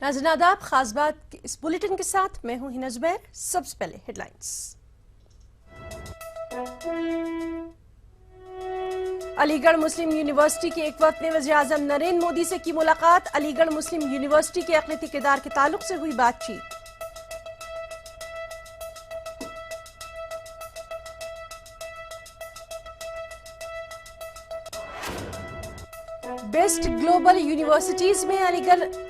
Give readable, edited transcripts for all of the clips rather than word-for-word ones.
नाज़रीन आदाब, खास बात इस बुलेटिन के साथ मैं हूं हिना जुबैर। सबसे पहले हेडलाइंस। अलीगढ़ मुस्लिम यूनिवर्सिटी के एक वक्त ने वज़ीर-ए-आज़म नरेंद्र मोदी से की मुलाकात। अलीगढ़ मुस्लिम यूनिवर्सिटी के अक़लियती किरदार के ताल्लुक से हुई बातचीत। बेस्ट ग्लोबल यूनिवर्सिटीज में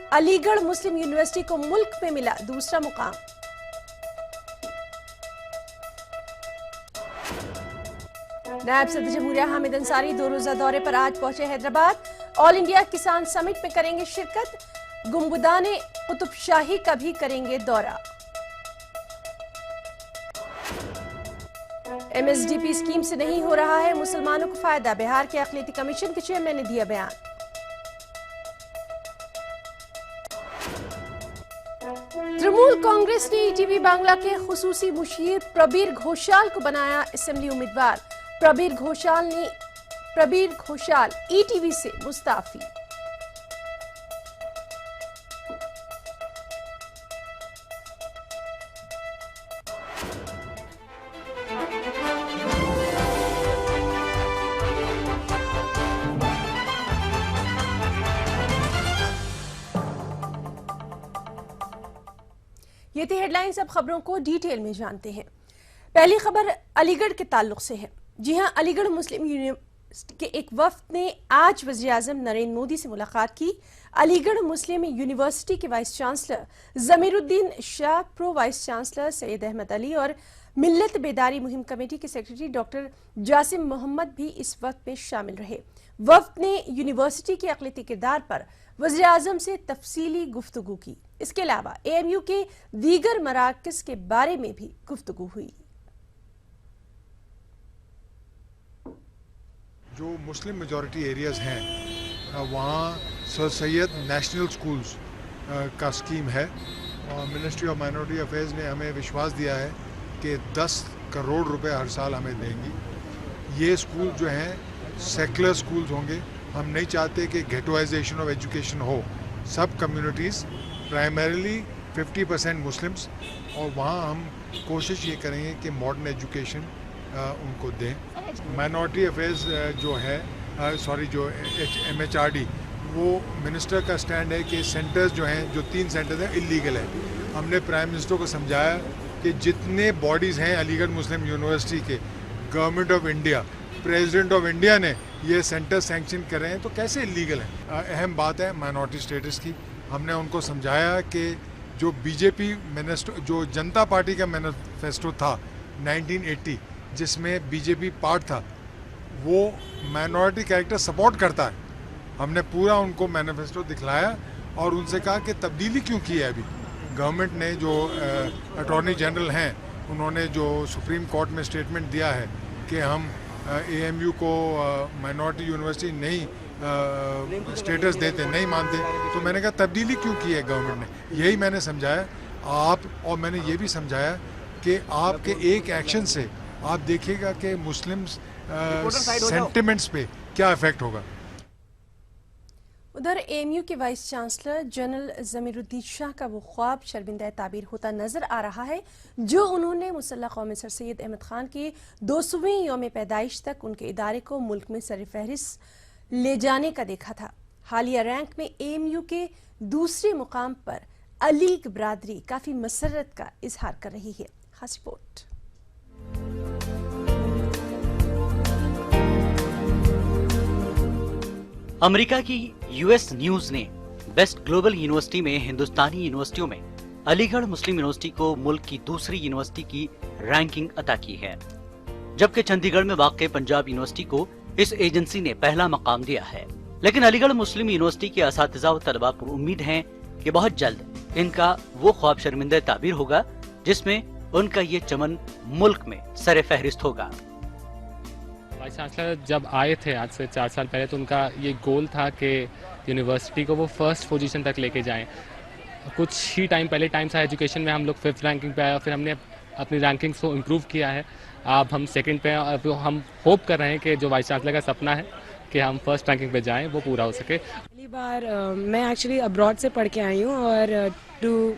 अलीगढ़ मुस्लिम यूनिवर्सिटी को मुल्क में मिला दूसरा मुकाम। नायब सदर जमहूरिया हामिद अंसारी 2 रोजा दौरे पर आज पहुंचे हैदराबाद। ऑल इंडिया किसान समिट में करेंगे शिरकत। गुंबदाने कुतुब शाही का भी करेंगे दौरा। MSDP स्कीम से नहीं हो रहा है मुसलमानों को फायदा, बिहार के अक़लियती कमीशन के चेयरमैन ने दिया बयान। तृणमूल कांग्रेस ने ETV बांग्ला के खुसूसी मुशीर प्रबीर घोषाल को बनाया असेंबली उम्मीदवार। प्रबीर घोषाल ETV से मुस्ताफी। ये थी हेडलाइंस। अब खबरों को डिटेल में जानते हैं। पहली खबर अलीगढ़ के ताल्लुक से है। जी हां, अलीगढ़ मुस्लिम यूनिवर्सिटी के एक वफ्द ने आज वज़ीर-ए-आज़म नरेंद्र मोदी से मुलाकात की। अलीगढ़ मुस्लिम यूनिवर्सिटी के vice chancellor Zameeruddin Shah, pro vice chancellor Syed Ahmad Ali और मिल्लत बेदारी मुहिम कमेटी के सेक्रेटरी डॉक्टर जासिम मोहम्मद भी इस वक्त में शामिल रहे। वफ्द ने यूनिवर्सिटी के अक़लियती किरदार पर वज़ीर-ए-आज़म से तफसीली गुफ्तगू की। इसके अलावा AMU के दीगर मराकज़ के बारे में भी गुफ्तगू हुई। जो मुस्लिम मेजॉरिटी एरियाज़ हैं वहाँ सर सैयद नेशनल स्कूल्स का स्कीम है और मिनिस्ट्री ऑफ माइनॉरिटी अफेयर्स ने हमें विश्वास दिया है कि 10 करोड़ रुपए हर साल हमें देंगी। ये स्कूल जो हैं सेकुलर स्कूल्स होंगे। हम नहीं चाहते कि गेटोइजेशन ऑफ एजुकेशन हो। सब कम्युनिटीज़ प्राइमरीली 50% मुस्लिम्स, और वहाँ हम कोशिश ये करेंगे कि मॉडर्न एजुकेशन उनको दें। माइनॉरिटी अफेयर्स जो है जो MHRD, वो मिनिस्टर का स्टैंड है कि सेंटर्स जो हैं, जो 3 सेंटर्स हैं, इलीगल है। हमने प्राइम मिनिस्टर को समझाया कि जितने बॉडीज़ हैं अलीगढ़ मुस्लिम यूनिवर्सिटी के, government of India, president of India ने ये सेंटर सैंक्शन कर रहे हैं, तो कैसे इलीगल हैं। अहम बात है माइनॉरिटी स्टेटस की। हमने उनको समझाया कि जो BJP जो जनता पार्टी का मैनिफेस्टो था 1980, जिसमें BJP पार्ट था, वो माइनॉरिटी कैरेक्टर सपोर्ट करता है। हमने पूरा उनको मैनिफेस्टो दिखलाया और उनसे कहा कि तब्दीली क्यों की है। अभी गवर्नमेंट ने जो अटॉर्नी जनरल हैं, उन्होंने जो सुप्रीम कोर्ट में स्टेटमेंट दिया है कि हम AMU को माइनॉरिटी यूनिवर्सिटी नहीं स्टेटस देते, नहीं मानते, तो मैंने कहा तब्दीली क्यों की है गवर्नमेंट ने। यही मैंने समझाया और मैंने ये भी समझाया कि आपके एक एक्शन से आप देखिएगा कि मुस्लिम्स सेंटिमेंट्स पे क्या इफेक्ट होगा। उधर AMU के vice chancellor general Zamiruddin Shah का वो ख्वाब शर्मिंदा ताबीर होता नजर आ रहा है जो उन्होंने मुसल्लह कौम सर सैयद अहमद खान के 200वीं यौम पैदाइश तक उनके इदारे को मुल्क में सरफहरिस्त ले जाने का देखा था। हालिया रैंक में AMU के दूसरे मुकाम पर अलीग बरादरी काफी मसरत का इजहार कर रही है। खास रिपोर्ट। अमेरिका की US न्यूज ने बेस्ट ग्लोबल यूनिवर्सिटी में हिंदुस्तानी यूनिवर्सिटियों में अलीगढ़ मुस्लिम यूनिवर्सिटी को मुल्क की दूसरी यूनिवर्सिटी की रैंकिंग अता की है, जबकि चंडीगढ़ में वाक़ पंजाब यूनिवर्सिटी को इस एजेंसी ने पहला मकाम दिया है। लेकिन अलीगढ़ मुस्लिम यूनिवर्सिटी के असातिज़ा व तलबा पर उम्मीद है कि बहुत जल्द इनका वो ख्वाब शर्मिंदा ताबीर होगा जिसमें उनका ये चमन मुल्क में सरे फहरिस्त होगा। वाइस चांसलर जब आए थे आज से 4 साल पहले, तो उनका ये गोल था कि यूनिवर्सिटी को वो फर्स्ट पोजीशन तक लेके जाएं। कुछ ही टाइम पहले टाइम्स हायर एजुकेशन में हम लोग 5th रैंकिंग पे आए और फिर हमने अपनी रैंकिंग्स को इम्प्रूव किया है। अब हम 2nd पे हैं। अब हम होप कर रहे हैं कि जो वाइस चांसलर का सपना है कि हम 1st रैंकिंग पे जाएं वो पूरा हो सके। पहली बार मैं एक्चुअली अब्रॉड से पढ़ के आई हूँ और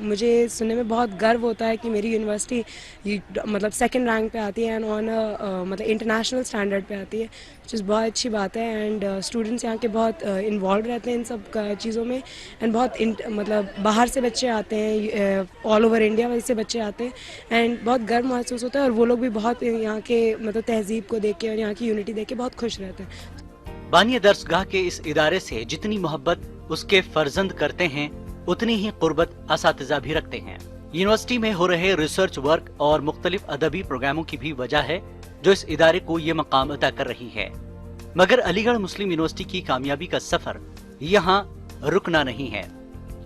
मुझे सुनने में बहुत गर्व होता है कि मेरी यूनिवर्सिटी मतलब सेकंड रैंक पे आती है एंड ऑन मतलब इंटरनेशनल स्टैंडर्ड पे आती है, जो बहुत अच्छी बात है। एंड स्टूडेंट्स यहाँ के बहुत इन्वॉल्व रहते हैं इन सब चीज़ों में एंड बहुत मतलब बाहर से बच्चे आते हैं, ऑल ओवर इंडिया से बच्चे आते हैं एंड बहुत गर्व महसूस होता है और वो लोग भी बहुत यहाँ के मतलब तहजीब को देख के और यहाँ की यूनिटी देख के बहुत खुश रहते हैं। बानिया दरसगाह के इस इदारे से जितनी मोहब्बत उसके फर्जंद करते हैं उतनी ही कुर्बत असातिज़ा भी रखते हैं। यूनिवर्सिटी में हो रहे रिसर्च वर्क और मुख्तलिफ अदबी प्रोग्रामों की भी वजह है जो इस इदारे को ये मकाम अता कर रही है। मगर अलीगढ़ मुस्लिम यूनिवर्सिटी की कामयाबी का सफर यहाँ रुकना नहीं है,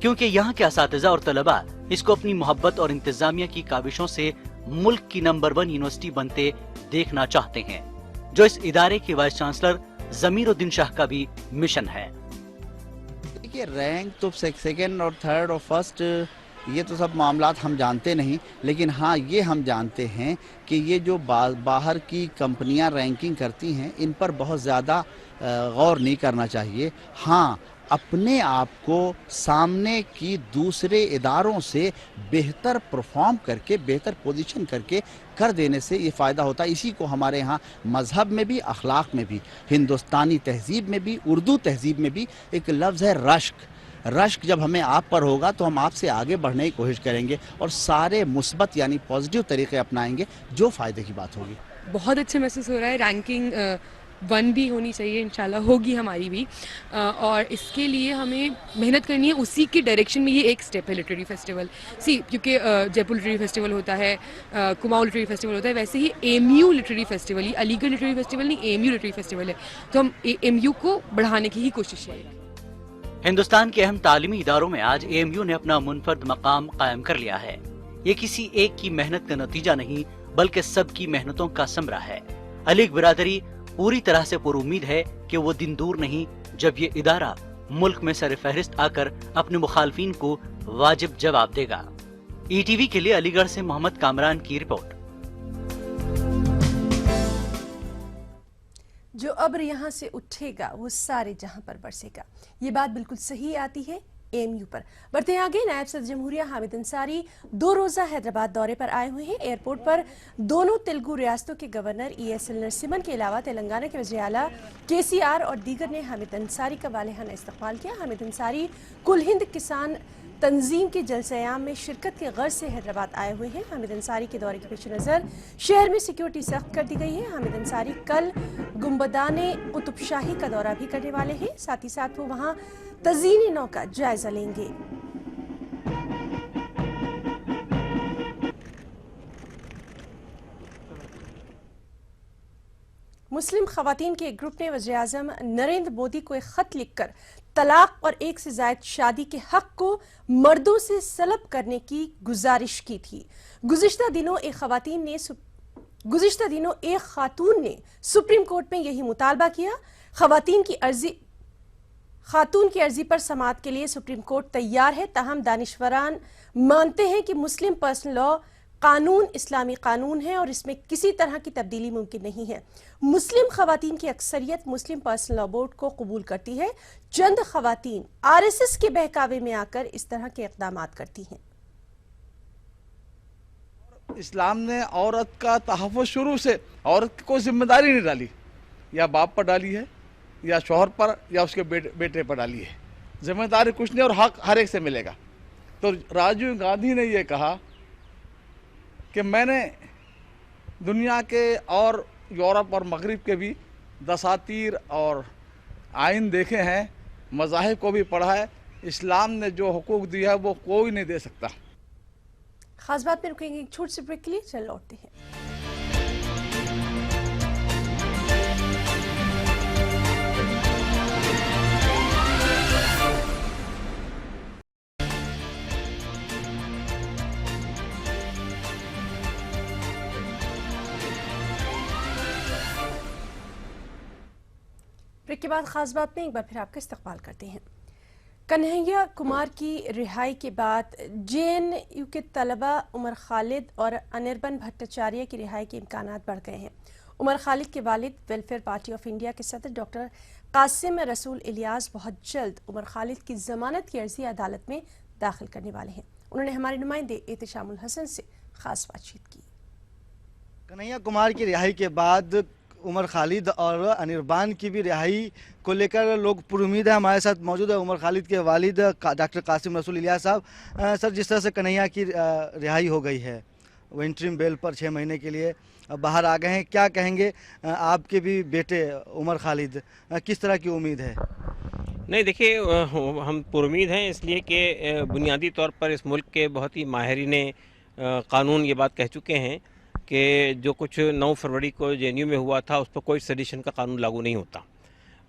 क्योंकि यहाँ के असातिज़ा और तलबा इसको अपनी मोहब्बत और इंतजामिया की काविशों से मुल्क की नंबर 1 यूनिवर्सिटी बनते देखना चाहते हैं, जो इस इदारे के वाइस चांसलर ज़मीरुद्दीन शाह का भी मिशन है। देखिए, रैंक तो सेकंड और थर्ड और फर्स्ट ये तो सब मामलात हम जानते नहीं, लेकिन हाँ ये हम जानते हैं कि ये जो बाहर की कंपनियां रैंकिंग करती हैं इन पर बहुत ज़्यादा गौर नहीं करना चाहिए। हाँ, अपने आप को सामने की दूसरे इदारों से बेहतर परफॉर्म करके बेहतर पोजीशन करके कर देने से ये फ़ायदा होता है। इसी को हमारे यहाँ मज़हब में भी, अखलाक में भी, हिंदुस्तानी तहज़ीब में भी, उर्दू तहज़ीब में भी एक लफ्ज़ है रश्क। रश्क जब हमें आप पर होगा तो हम आपसे आगे बढ़ने की कोशिश करेंगे और सारे मुस्बत यानी पॉजिटिव तरीक़े अपनाएंगे जो फ़ायदे की बात होगी। बहुत अच्छा महसूस हो रहा है। रैंकिंग 1 भी होनी चाहिए, इंशाल्लाह होगी हमारी भी, और इसके लिए हमें मेहनत करनी है। उसी के डायरेक्शन में ये एक स्टेप है लिटरेरी फेस्टिवल। क्योंकि जयपुर लिटरेरी फेस्टिवल होता है, कुमाऊं लिटरेरी फेस्टिवल होता है, वैसे ही एमयू लिटरेरी फेस्टिवल, ये अलीगढ़ लिटरेरी फेस्टिवल नहीं, एमयू लिटरेरी फेस्टिवल है, तो हम एमयू को बढ़ाने की ही कोशिश है। हिंदुस्तान के अहम तालीमी इदारों में आज एएमयू ने अपना मुनफरद मकाम कायम कर लिया है। ये किसी एक की मेहनत का नतीजा नहीं बल्कि सबकी मेहनतों का समरा है। अलीग बिरादरी पूरी तरह से पुरुमीद है कि वो दिन दूर नहीं जब ये इदारा मुल्क में सर फहरिस्त आकर अपने मुखालफिन को वाजिब जवाब देगा। ईटीवी के लिए अलीगढ़ से मोहम्मद कामरान की रिपोर्ट। जो अब्र यहाँ से उठेगा वो सारे जहां पर बरसेगा, ये बात बिल्कुल सही आती है एएमयू पर। बढ़ते हैं आगे। नायब सदर जमहूरिया हामिद अंसारी 2 रोज़ा हैदराबाद दौरे पर आए हुए हैं। एयरपोर्ट पर दोनों तेलुगु रियासतों के गवर्नर ESL नरसिम्हन के अलावा तेलंगाना के वज़ीर आला KCR और दीगर ने हामिद अंसारी का वालिहाना इस्तकबाल किया। हामिद अंसारी कुल हिंद किसान तंजीम के जलसे-ए-आम में शिरकत के गर्ज से हैदराबाद आए हुए हैं। हामिद अंसारी के दौरे के पेश नज़र शहर में सिक्योरिटी सख्त कर दी गई है। हामिद अंसारी कल गुंबदाने कुतुब शाही का दौरा भी करने वाले हैं, साथ ही साथ वो वहाँ तज़ीन नौ का जायजा लेंगे। मुस्लिम खवातीन के एक ग्रुप ने वज़ीर-ए-आज़म नरेंद्र मोदी को एक खत लिखकर तलाक और एक से ज़ायद शादी के हक को मर्दों से सलब करने की गुजारिश की थी। गुज़िश्ता दिनों एक खातून ने सुप्रीम कोर्ट में यही मुतालबा किया। खातून की अर्जी पर समाअत के लिए सुप्रीम कोर्ट तैयार है, ताहम दानिशवरान मानते हैं कि मुस्लिम पर्सनल लॉ कानून इस्लामी कानून है और इसमें किसी तरह की तब्दीली मुमकिन नहीं है। मुस्लिम खवातीन की अक्सरियत मुस्लिम पर्सनल लॉ बोर्ड को कबूल करती है। चंद खवातीन RSS के बहकावे में आकर इस तरह के इक़दामात करती हैं। इस्लाम ने औरत का तहफ़्फ़ुज़ शुरू से औरत को जिम्मेदारी नहीं डाली, या बाप पर डाली है या शौहर पर या उसके बेटे पर डाली है। जिम्मेदारी कुछ नहीं और हक हर एक से मिलेगा। तो राजीव गांधी ने ये कहा कि मैंने दुनिया के और यूरोप और मगरिब के भी दसातीर और आइन देखे हैं, मज़ाहिब को भी पढ़ा है। इस्लाम ने जो हुकूक दिया है वो कोई नहीं दे सकता। खास बात में रुकेंगे एक छोटे से ब्रेक के लिए, चल लौटते हैं। ब्रेक के बाद खास बात में एक बार फिर आपका इस्तकबाल करते हैं। कन्हैया कुमार की रिहाई के बाद JNU के तलबा उमर खालिद और अनिर्बन भट्टाचार्य की रिहाई के इम्कानात बढ़ गए हैं। उमर खालिद के वालिद वेलफेयर पार्टी ऑफ इंडिया के सदर डॉक्टर कासिम रसूल इलियास बहुत जल्द उमर खालिद की जमानत की अर्जी अदालत में दाखिल करने वाले हैं। उन्होंने हमारे नुमाइंदे एहतिशामुल हसन से खास बातचीत की। कन्हैया कुमार की रिहाई के बाद उमर खालिद और अनिरबान की भी रिहाई को लेकर लोग पुरुमीद है। हमारे साथ मौजूद है उमर खालिद के वालिद डॉक्टर कासिम रसूल इलियास साहब। सर, जिस तरह से कन्हैया की रिहाई हो गई है, वो इंटरिम बेल पर 6 महीने के लिए बाहर आ गए हैं, क्या कहेंगे? आपके भी बेटे उमर खालिद, किस तरह की उम्मीद है? नहीं, देखिए, हम पुरुमीद हैं इसलिए कि बुनियादी तौर पर इस मुल्क के बहुत ही माहिरीन कानून ये बात कह चुके हैं कि जो कुछ 9 फरवरी को जेएनयू में हुआ था उस पर कोई सेडिशन का कानून लागू नहीं होता,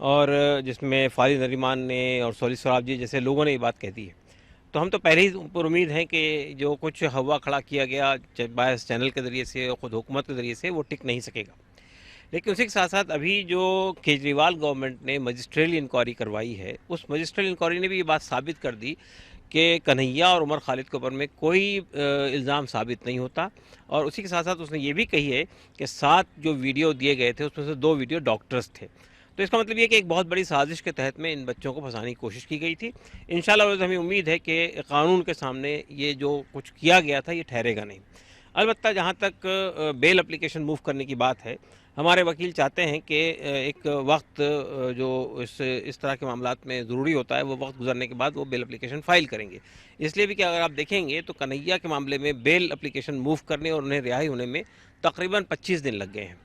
और जिसमें फारिद नरीमान ने और सोली सराब जी जैसे लोगों ने ये बात कह दी है। तो हम तो पहले ही पुरुमीद हैं कि जो कुछ हवा खड़ा किया गया बायस चैनल के ज़रिए से और ख़ुद हुकूमत के ज़रिए से, वो टिक नहीं सकेगा। लेकिन उसी के साथ साथ अभी जो केजरीवाल गवर्नमेंट ने मजिस्ट्रियल इंक्वायरी करवाई है, उस मजिस्ट्रियल इंक्वायरी ने भी ये बात साबित कर दी कि कन्हैया और उमर खालिद के ऊपर में कोई इल्ज़ाम साबित नहीं होता। और उसी के साथ साथ उसने ये भी कही है कि 7 जो वीडियो दिए गए थे उसमें से 2 वीडियो डॉक्टर्स थे। तो इसका मतलब ये कि एक बहुत बड़ी साजिश के तहत में इन बच्चों को फंसाने की कोशिश की गई थी। इंशाल्लाह हमें उम्मीद है कि कानून के सामने ये जो कुछ किया गया था ये ठहरेगा नहीं। अलबत्ता जहाँ तक बेल एप्लीकेशन मूव करने की बात है, हमारे वकील चाहते हैं कि एक वक्त जो इस तरह के मामलात में ज़रूरी होता है, वो वक्त गुजरने के बाद वो बेल एप्लीकेशन फ़ाइल करेंगे। इसलिए भी कि अगर आप देखेंगे तो कन्हैया के मामले में बेल एप्लीकेशन मूव करने और उन्हें रिहाई होने में तकरीबन 25 दिन लग गए हैं।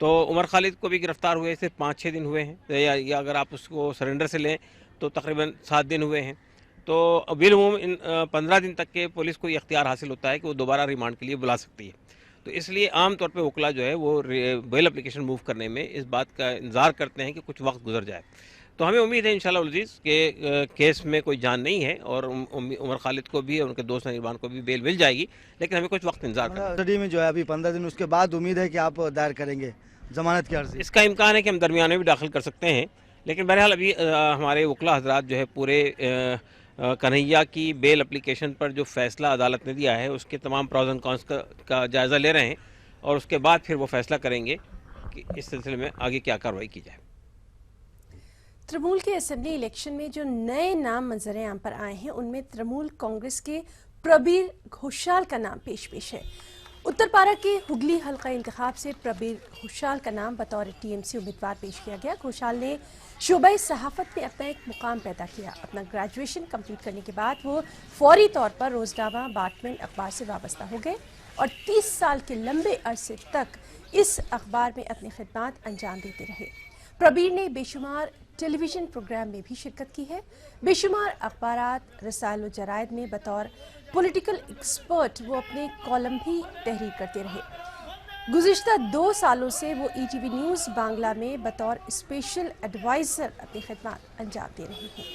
तो उमर खालिद को भी गिरफ़्तार हुए सिर्फ 5-6 दिन हुए हैं, या अगर आप उसको सरेंडर से लें तो तकरीबन 7 दिन हुए हैं। तो बिलउमूम इन 15 दिन तक के पुलिस को ये इख्तियार हासिल होता है कि वो दोबारा रिमांड के लिए बुला सकती है। तो इसलिए आम तौर पे वकला जो है वो बेल एप्लीकेशन मूव करने में इस बात का इंतज़ार करते हैं कि कुछ वक्त गुजर जाए। तो हमें उम्मीद है इंशाल्लाह अज़ीज़ कि केस में कोई जान नहीं है और उमर खालिद को भी और उनके दोस्त अनिरबान को भी बेल मिल जाएगी, लेकिन हमें कुछ वक्त इंतजार करना है। कस्टडी में जो है अभी 15 दिन, उसके बाद उम्मीद है कि आप दायर करेंगे जमानत की अर्जी? इसका इम्कान है कि हम दरमियान में भी दाखिल कर सकते हैं, लेकिन बहरहाल अभी हमारे वकला हजरात जो है पूरे कन्हैया की बेल एप्लीकेशन पर जो फ़ैसला अदालत ने दिया है उसके तमाम प्रॉज एंड कॉन्स का जायज़ा ले रहे हैं, और उसके बाद फिर वो फैसला करेंगे कि इस सिलसिले में आगे क्या कार्रवाई की जाए। तृणमूल के असेंबली इलेक्शन में जो नए नाम मंजर आम पर आए हैं, उनमें तृणमूल कांग्रेस के प्रबीर घोषाल का नाम पेश है। उत्तरपारा के हुगली हल्का इंतखाब से प्रबीर घोषाल का नाम बतौर टीएमसी उम्मीदवार पेश किया गया। घोषाल ने शोबे सहाफत में अपना एक मुकाम पैदा किया। अपना ग्रेजुएशन कंप्लीट करने के बाद वो फौरी तौर पर रोजनामा बाटमेंट अखबार से वाबस्ता हो गए और 30 साल के लंबे अरसे तक इस अखबार में अपनी खिदमत अंजाम देते रहे। प्रबीर ने बेशुमार टेलीविजन प्रोग्राम में भी शिरकत की है। बेशुमार अखबारात, रसायल व जरायद में बतौर पॉलिटिकल एक्सपर्ट वो अपने कॉलम भी तहरीर करते रहे। गुज़िश्ता 2 सालों से वो ईटीवी न्यूज़ बांग्ला में बतौर स्पेशल एडवाइज़र अपनी खिदमत अंजाम दे रहे हैं।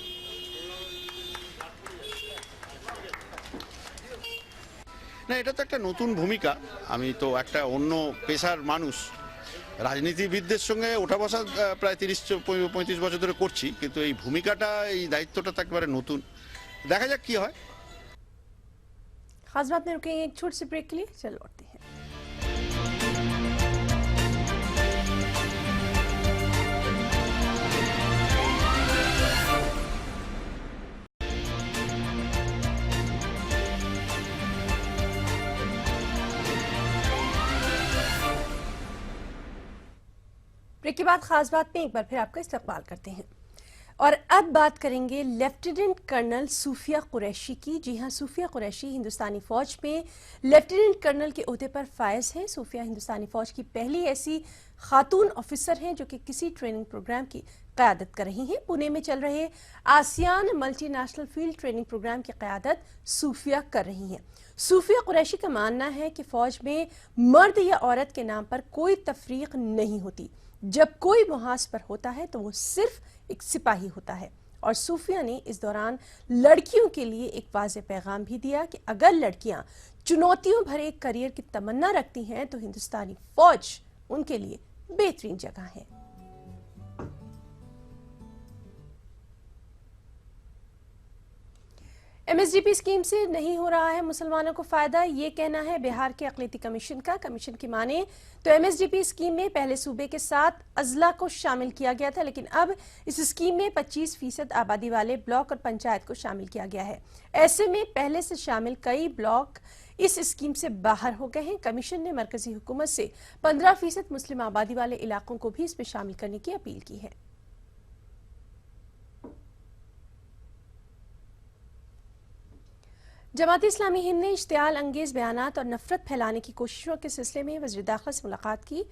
না, এটা তো একটা নতুন ভূমিকা। আমি তো একটা অন্য পেশার মানুষ, রাজনীতিবিদদের সঙ্গে ওঠা বসা প্রায় 30-35 বছর ধরে করছি, কিন্তু এই ভূমিকাটা, এই দায়িত্বটা তো একেবারে নতুন। দেখা যাক কি হয়। खास बात में रुकेंगे एक छोटे से ब्रेक के लिए, चल लौटते हैं। ब्रेक के बाद खास बात में एक बार फिर आपका इस्तकबाल करते हैं और अब बात करेंगे लेफ्टिनेंट कर्नल सूफिया कुरैशी की। जी हां, सूफिया कुरैशी हिंदुस्तानी फौज में लेफ्टिनेंट कर्नल के ओहदे पर फायज हैं। सूफिया हिंदुस्तानी फौज की पहली ऐसी खातून ऑफिसर हैं जो कि किसी ट्रेनिंग प्रोग्राम की क़यादत कर रही हैं। पुणे में चल रहे ASEAN multinational field training programme की क़यादत सूफिया कर रही हैं। सूफिया कुरैशी का मानना है कि फौज में मर्द या औरत के नाम पर कोई तफरीक नहीं होती। जब कोई मुहाज पर होता है तो वो सिर्फ एक सिपाही होता है। और सूफिया ने इस दौरान लड़कियों के लिए एक वाज़ेह पैगाम भी दिया कि अगर लड़कियां चुनौतियों भरे करियर की तमन्ना रखती हैं तो हिंदुस्तानी फौज उनके लिए बेहतरीन जगह है। MSDP स्कीम से नहीं हो रहा है मुसलमानों को फायदा, ये कहना है बिहार के अक़लियती कमीशन का। कमीशन की माने तो MSDP स्कीम में पहले सूबे के 7 अजला को शामिल किया गया था, लेकिन अब इस स्कीम में 25% आबादी वाले ब्लॉक और पंचायत को शामिल किया गया है। ऐसे में पहले से शामिल कई ब्लॉक इस स्कीम से बाहर हो गए हैं। कमीशन ने मरकजी हुकूमत से 15% मुस्लिम आबादी वाले इलाकों को भी इसमें शामिल करने की अपील की है। जमात इस्लामी हिंद ने इश्तियाल अंगेज बयानात और नफरत फैलाने की कोशिशों के सिलसिले में वज़ीर दाखिला से मुलाकात की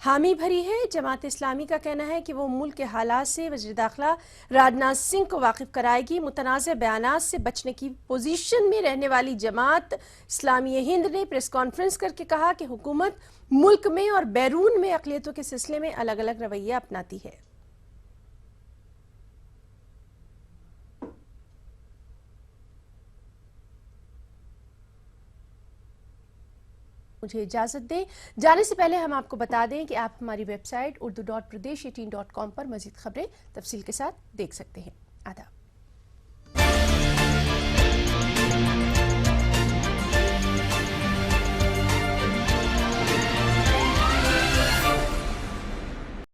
हामी भरी है। जमात इस्लामी का कहना है कि वो मुल्क के हालात से वज़ीर दाखिला राजनाथ सिंह को वाकिफ कराएगी। मुतनाज़ बयानात से बचने की पोजीशन में रहने वाली जमात इस्लामी हिंद ने प्रेस कॉन्फ्रेंस करके कहा कि हुकूमत मुल्क में और बैरून में अक़लियतों के सिलसिले में अलग अलग रवैया अपनाती है। मुझे इजाजत दें। जाने से पहले हम आपको बता दें कि आप हमारी वेबसाइट urdu.pradesh18.com पर मजीद खबरें तफसील के साथ देख सकते हैं। आदाब।